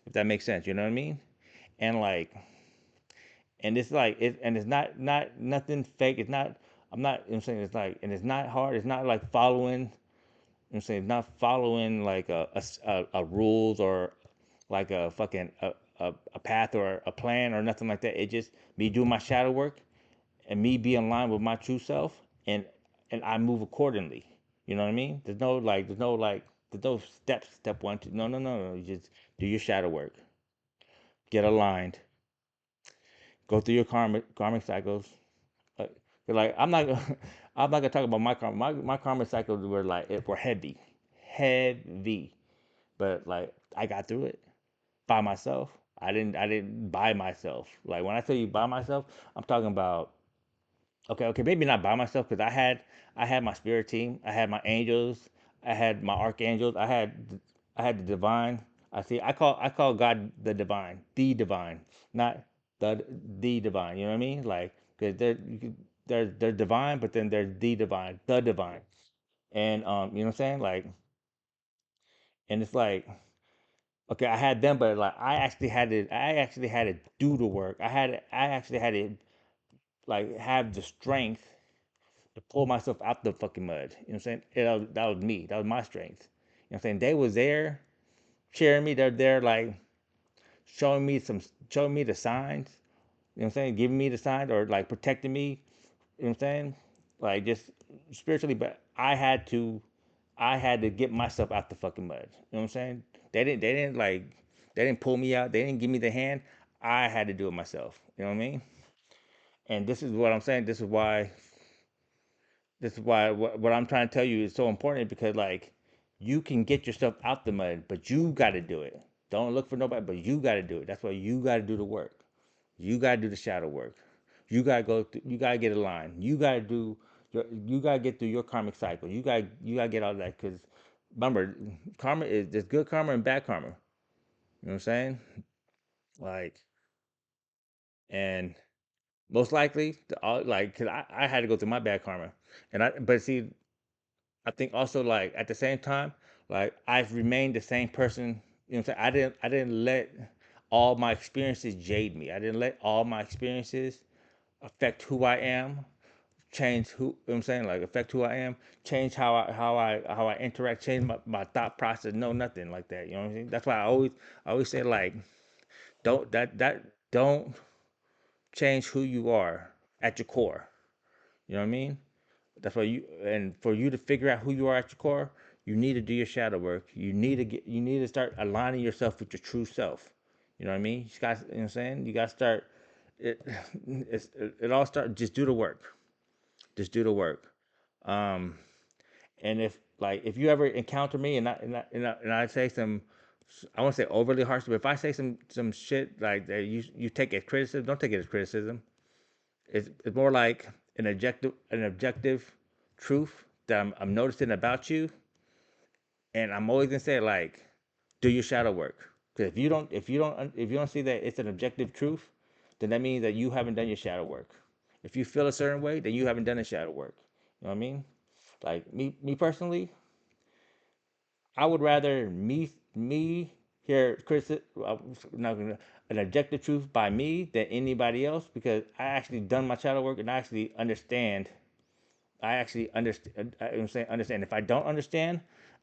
A: If that makes sense, you know what I mean? And it's like it's not nothing fake. It's not. I'm not. You know what I'm saying it's like, and it's not hard. It's not like following. You know what I'm saying not following like a rules or like a fucking a path or a plan or nothing like that. It just me doing my shadow work and me be in line with my true self, and I move accordingly. You know what I mean? There's no steps. Step one, two. No, no, no, no. You just do your shadow work, get aligned, go through your karmic cycles. Like, I'm not I'm not gonna talk about my karma. My karmic cycles were heavy, heavy. But like I got through it by myself. I didn't buy myself. Like when I tell you by myself, I'm talking about okay, maybe not by myself because I had my spirit team, I had my angels, I had my archangels, I had the divine. I call God the divine, not the divine. You know what I mean? Like because they're divine, but then there's the divine, and you know what I'm saying? Like, and it's like okay, I had them, but like I actually had to do the work. I actually had to like have the strength to pull myself out the fucking mud. You know what I'm saying? That was me. That was my strength. You know what I'm saying? They was there cheering me. They're there like showing me the signs. You know what I'm saying? Giving me the signs or like protecting me. You know what I'm saying? Like just spiritually, but I had to get myself out the fucking mud. You know what I'm saying? They didn't pull me out. They didn't give me the hand. I had to do it myself. You know what I mean? And this is what I'm saying. This is why what I'm trying to tell you is so important because like you can get yourself out the mud, but you got to do it. Don't look for nobody, but you got to do it. That's why you got to do the work. You got to do the shadow work. You got to go through, you got to get aligned. You got to get through your karmic cycle. You got to get all that cuz remember karma is there's good karma and bad karma. You know what I'm saying? Like and most likely cuz I had to go through my bad karma. And I but see I think also like at the same time, like I've remained the same person. You know what I'm saying? I didn't let all my experiences jade me. I didn't let all my experiences affect who I am, change who, you know what I'm saying, like affect who I am, change how I interact, change my thought process. No, nothing like that. You know what I'm saying? That's why I always say like don't change who you are at your core. You know what I mean? That's why for you to figure out who you are at your core, you need to do your shadow work. You need to start aligning yourself with your true self. You know what I mean? You got, you know what I'm saying? You got to start it. It all start. Just do the work. Just do the work. Um, and if you ever encounter me and I say some, I won't say overly harsh, but if I say some shit like that, you take it as criticism. Don't take it as criticism. It's more like an objective truth that I'm noticing about you, and I'm always gonna say like, do your shadow work. Because if you don't see that it's an objective truth, then that means that you haven't done your shadow work. If you feel a certain way, then you haven't done the shadow work. You know what I mean? Like me personally, I would rather me hear an objective truth by me than anybody else because I actually done my shadow work and I actually understand. I actually understand. I'm saying understand. If I don't understand,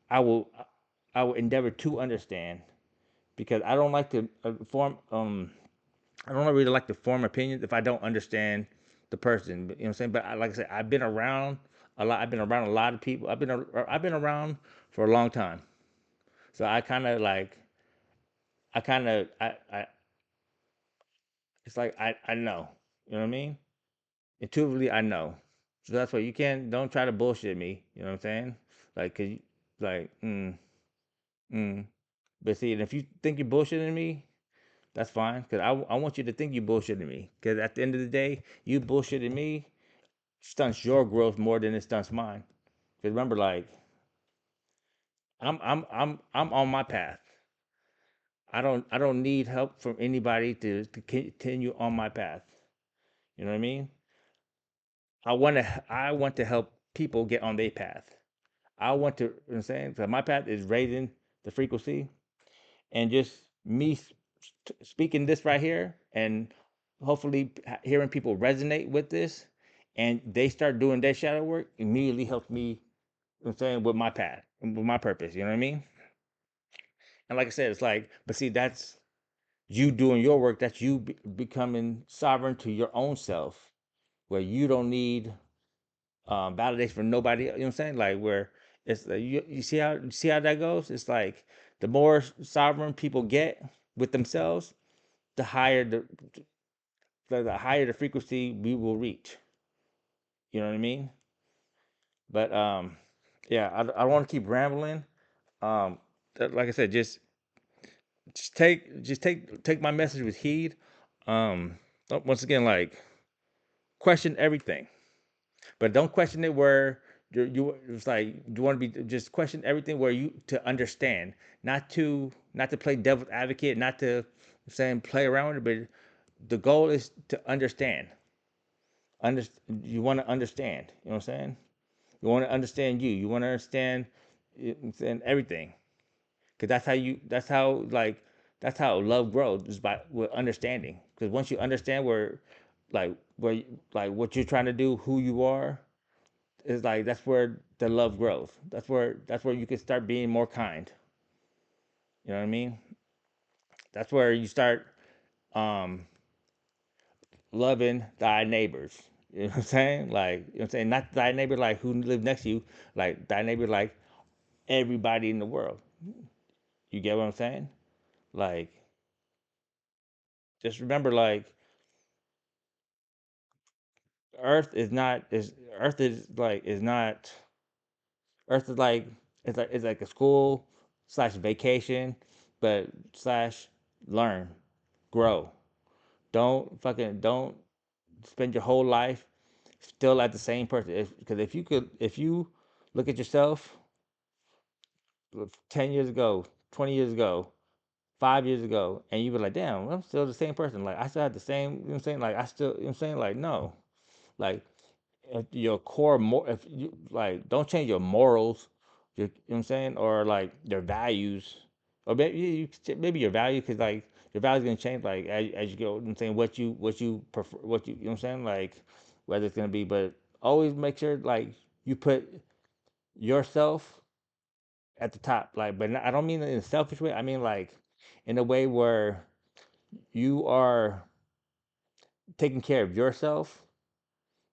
A: I will I will endeavor to understand because I don't like to form. I don't really like to form opinions if I don't understand the person. You know what I'm saying? But like I said, I've been around a lot. I've been around a lot of people. I've been around for a long time. So I kind of it's like I know. You know what I mean? Intuitively I know. So that's why you can't don't try to bullshit me. You know what I'm saying? Like, cause you, like, mm. But see, and if you think you're bullshitting me, that's fine. Cause I want you to think you're bullshitting me. Cause at the end of the day, you bullshitting me stunts your growth more than it stunts mine. Cause remember, like, I'm on my path. I don't need help from anybody to continue on my path. You know what I mean? I want to help people get on their path. I want to, you know what I'm saying? So my path is raising the frequency and just me speaking this right here and hopefully hearing people resonate with this and they start doing their shadow work immediately helps me, you know what I'm saying, with my path, with my purpose, you know what I mean? And like I said, it's like, but see, that's you doing your work, that's you becoming sovereign to your own self, where you don't need validation from nobody. You know what I'm saying? Like where it's you see how that goes. It's like the more sovereign people get with themselves, the higher the higher the frequency we will reach. You know what I mean? But yeah, I don't want to keep rambling. Like I said, take my message with heed. Um, once again, like question everything. But don't question it where you it's like you want to be just question everything where you to understand, not to play devil's advocate, not to saying play around with it, but the goal is to understand. Under, you want to understand. You know what I'm saying? You want to understand you. You want to understand, and everything, because that's how love grows is by with understanding. Because once you understand where like what you're trying to do, who you are, is like that's where the love grows. That's where you can start being more kind. You know what I mean? That's where you start um loving thy neighbors. You know what I'm saying? Like you know what I'm saying? Not thy neighbor like who live next to you, like thy neighbor like everybody in the world. You get what I'm saying? Like just remember like Earth is like is not Earth is like it's like a school slash vacation, but slash learn, grow. Don't spend your whole life still at the same person. Because if you look at yourself 10 years ago, 20 years ago, 5 years ago, and you were like, damn, I'm still the same person. Like I still have the same. You know what I'm saying? Like I still, you know what I'm saying? Like no, like if your if you like don't change your morals, you know what I'm saying, or like your values, or maybe your value because like your values gonna change as you go. You know what I'm saying what you prefer, what you know what I'm saying, like whether it's gonna be, but always make sure like you put yourself at the top. Like, but I don't mean in a selfish way. I mean like in a way where you are taking care of yourself,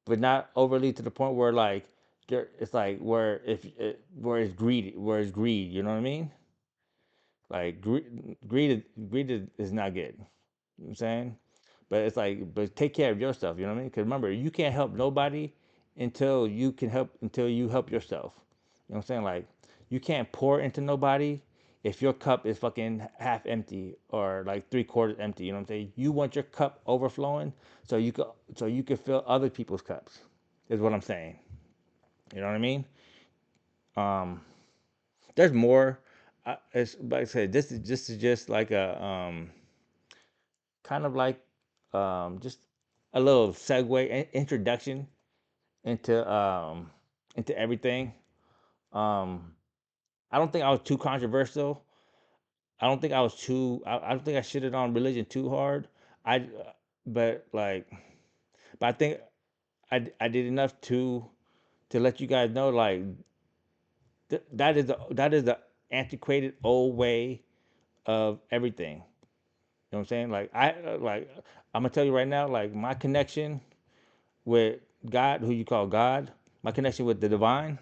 A: but not overly to the point where like it's like where if it, where it's greed. You know what I mean? Like greed is not good. You know what I'm saying? But it's like, but take care of yourself. You know what I mean? Because remember, you can't help nobody until you help yourself. You know what I'm saying? Like, you can't pour into nobody if your cup is fucking half empty or like three quarters empty. You know what I'm saying? You want your cup overflowing so you can fill other people's cups. Is what I'm saying. You know what I mean? Um, there's more. It's like I said, this is just like a kind of like just a little segue introduction into into everything. Um, I don't think I was too controversial. I don't think I was too. I don't think I shitted on religion too hard. I, but like, but I think I did enough to let you guys know like that is the antiquated old way of everything. You know what I'm saying? Like I'm gonna tell you right now, like my connection with God, who you call God, my connection with the divine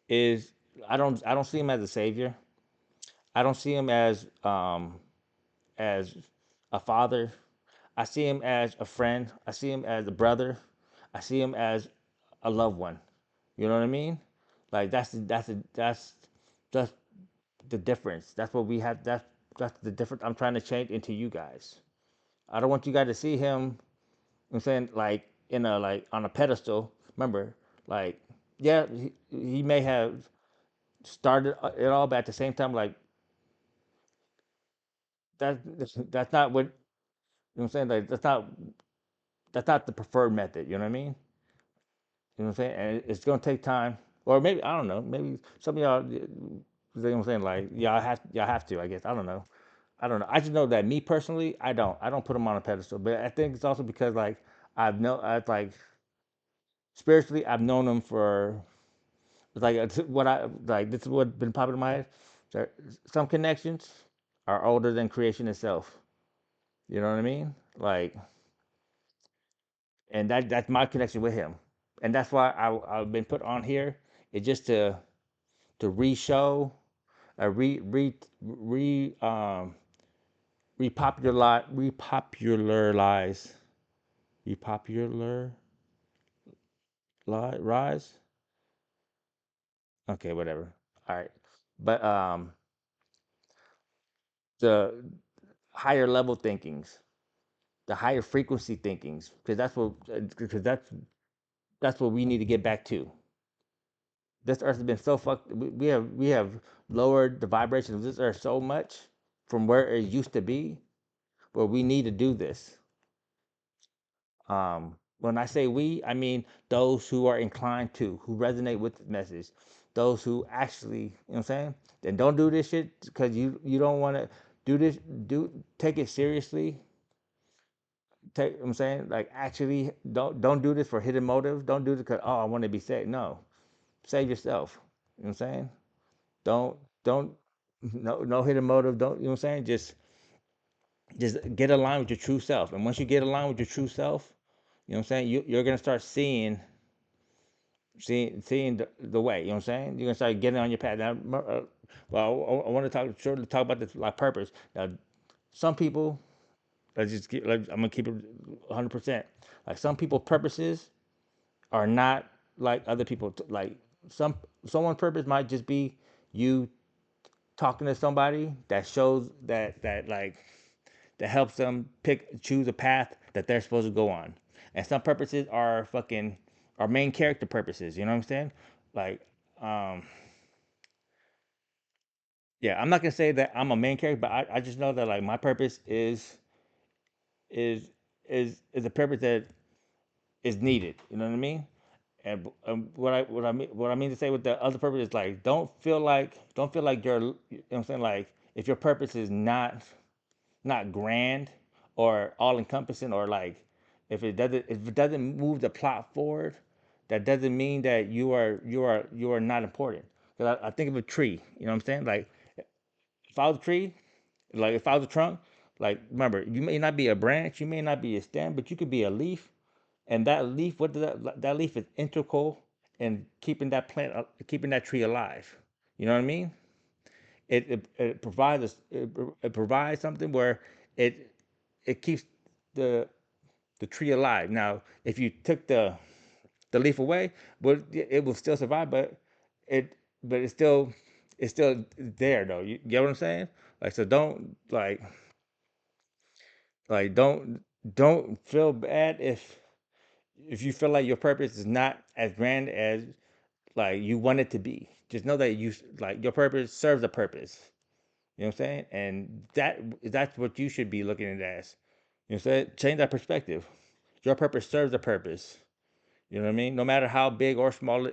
A: is I don't see him as a savior. I don't see him as a father. I see him as a friend. I see him as a brother. I see him as a loved one. You know what I mean? Like that's the difference. That's what we have. That's the difference. I'm trying to change into you guys. I don't want you guys to see him. I'm saying like in a like on a pedestal. Remember, like yeah, he may have started it all, but at the same time, like that's not what you know. What I'm saying like that's not the preferred method. You know what I mean? You know what I'm saying? And it's gonna take time, or maybe I don't know. Maybe some of y'all, you know what I'm saying? Like y'all have to. I guess I don't know. I don't know. I just know that me personally, I don't put them on a pedestal. But I think it's also because like I've like spiritually, I've known them for like what I like. This is what's been popping in my head. There, some connections are older than creation itself. You know what I mean? Like, and that's my connection with him, and that's why I've been put on here. It's just to re-show, re repopularize, repopularize. Rise. Okay, whatever. All right, but the higher level thinkings, the higher frequency thinkings, because that's what we need to get back to. This earth has been so fucked. We have lowered the vibration of this earth so much from where it used to be, where we need to do this. When I say we, I mean those who are inclined to, who resonate with the message, those who actually, you know what I'm saying? Then don't do this shit because you don't want to do this. Take it seriously. Take, you know what I'm saying, like actually don't do this for hidden motive. Don't do this because I want to be saved. No, save yourself. You know what I'm saying? Don't no hidden motive. Don't, you know what I'm saying? Just get aligned with your true self. And once you get aligned with your true self, you know what I'm saying? You're gonna start seeing the way. You know what I'm saying? You're gonna start getting on your path. Now, well, I want to talk about this like purpose. Now, some people, I'm gonna keep it 100%. Like some people purposes are not like other people. Like some someone's purpose might just be you talking to somebody that shows that like that helps them choose a path that they're supposed to go on. And some purposes are fucking are main character purposes. You know what I'm saying? Like, um, yeah, I'm not gonna say that I'm a main character, but I just know that like my purpose is is a purpose that is needed. You know what I mean? And what I mean to say with the other purpose is like don't feel like you're, you know what I'm saying, like if your purpose is not grand or all encompassing, or like if it doesn't move the plot forward, that doesn't mean that you are not important. Because I think of a tree. You know what I'm saying? Like if I was a tree, like if I was a trunk, like remember, you may not be a branch, you may not be a stem, but you could be a leaf. And that leaf, what does that leaf is integral in keeping that plant, keeping that tree alive. You know what I mean? It provides us, it provides something where it it keeps the the tree alive. Now, if you took the leaf away, but it will still survive, it but it's still there though. You get what I'm saying? Like so, don't feel bad if you feel like your purpose is not as grand as like you want it to be. Just know that you like your purpose serves a purpose. You know what I'm saying? And that's what you should be looking at it as. You know what I'm saying? Change that perspective. Your purpose serves a purpose. You know what I mean? No matter how big or small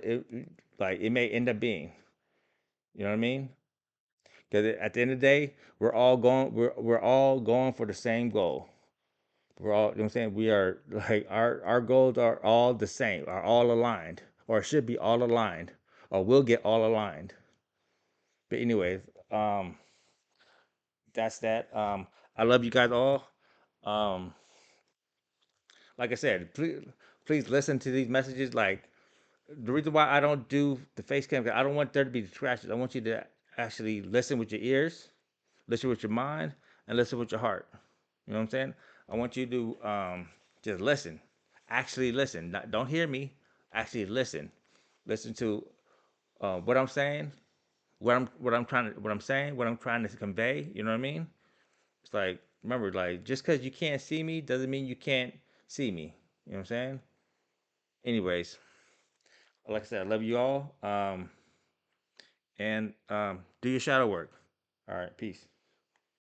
A: like it may end up being. You know what I mean? Because at the end of the day, we're all going for the same goal. We're all, you know what I'm saying? We are like our goals are all the same, are all aligned, or should be all aligned, or will get all aligned. But anyways, that's that. I love you guys all. Um, like I said, please listen to these messages. Like the reason why I don't do the face cam, 'cause I don't want there to be distractions. I want you to actually listen with your ears, listen with your mind, and listen with your heart. You know what I'm saying? I want you to just listen, actually listen. Don't hear me. Actually listen. Listen to what I'm saying, what I'm saying, what I'm trying to convey. You know what I mean? It's like remember, like just because you can't see me doesn't mean you can't see me. You know what I'm saying? Anyways, like I said, I love you all. And do your shadow work. All right, peace.